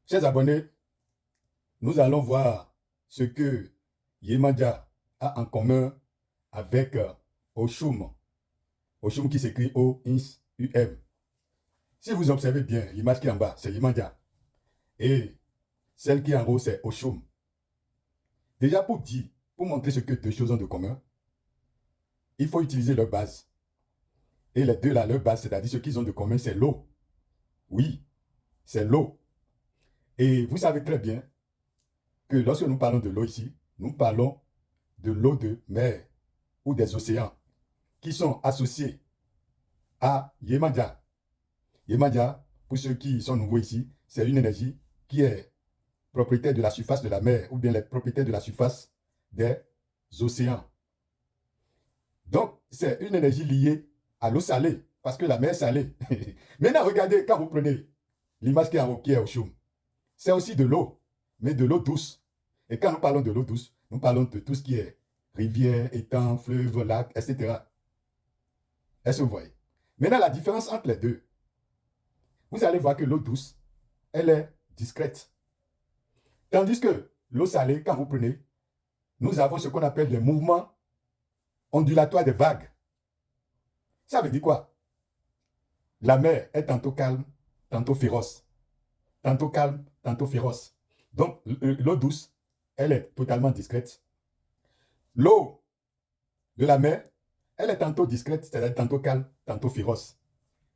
Chers abonnés, nous allons voir ce que Yemanja a en commun avec Oshum. Oshum qui s'écrit O-I-U-M. Si vous observez bien, l'image qui est en bas, c'est Yemanja. Et celle qui est en haut, c'est Oshum. Déjà pour montrer ce que deux choses ont de commun, il faut utiliser leur base. Et les deux là, leur base, c'est-à-dire ce qu'ils ont de commun, c'est l'eau. Oui, c'est l'eau. Et vous savez très bien que lorsque nous parlons de l'eau ici, nous parlons de l'eau de mer ou des océans qui sont associés à Yemanja. Yemanja, pour ceux qui sont nouveaux ici, c'est une énergie qui est propriétaire de la surface de la mer ou bien les propriétaires de la surface des océans. Donc, c'est une énergie liée à l'eau salée parce que la mer est salée. Maintenant, regardez, quand vous prenez l'image qui est en haut, qui est au Choum, c'est aussi de l'eau, mais de l'eau douce. Et quand nous parlons de l'eau douce, nous parlons de tout ce qui est rivière, étang, fleuve, lac, etc. Est-ce que vous voyez? Maintenant, la différence entre les deux, vous allez voir que l'eau douce, elle est discrète. Tandis que l'eau salée, quand vous prenez, nous avons ce qu'on appelle les mouvements ondulatoires des vagues. Ça veut dire quoi? La mer est tantôt calme, tantôt féroce. Tantôt calme, tantôt féroce. Donc, l'eau douce, elle est totalement discrète. L'eau de la mer, elle est tantôt discrète, c'est-à-dire tantôt calme, tantôt féroce.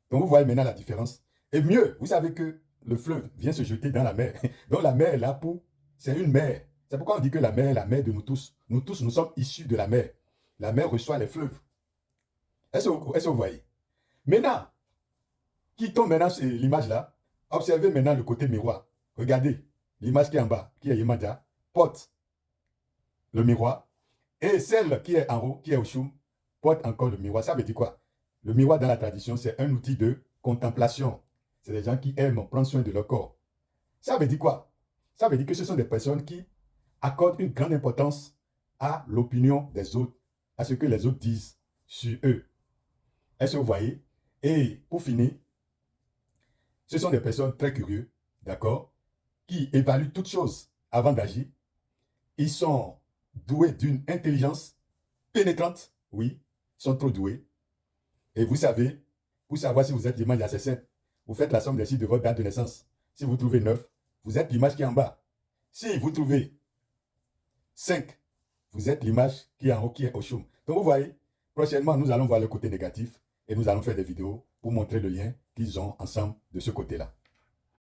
Donc, vous voyez maintenant la différence. Et mieux, vous savez que le fleuve vient se jeter dans la mer. Donc, la mer est là pour... C'est une mer. C'est pourquoi on dit que la mer est la mer de nous tous. Nous tous, nous sommes issus de la mer. La mer reçoit les fleuves. Est-ce que vous voyez? Maintenant, quittons maintenant l'image là. Observez maintenant le côté miroir. Regardez, l'image qui est en bas, qui est Yemanja, porte le miroir. Et celle qui est en haut, qui est Oshum, porte encore le miroir. Ça veut dire quoi? Le miroir dans la tradition, c'est un outil de contemplation. C'est des gens qui aiment prendre soin de leur corps. Ça veut dire quoi? Ça veut dire que ce sont des personnes qui accordent une grande importance à l'opinion des autres, à ce que les autres disent sur eux. Est-ce que vous voyez? Et pour finir, ce sont des personnes très curieuses, d'accord, qui évaluent toutes choses avant d'agir. Ils sont doués d'une intelligence pénétrante, oui, ils sont trop doués. Et vous savez, pour savoir si vous êtes l'image assez simple, vous faites la somme des chiffres de votre date de naissance. Si vous trouvez 9, vous êtes l'image qui est en bas. Si vous trouvez 5, vous êtes l'image qui est en haut, qui est au choum. Donc vous voyez, prochainement, nous allons voir le côté négatif et nous allons faire des vidéos pour montrer le lien qu'ils ont ensemble de ce côté-là.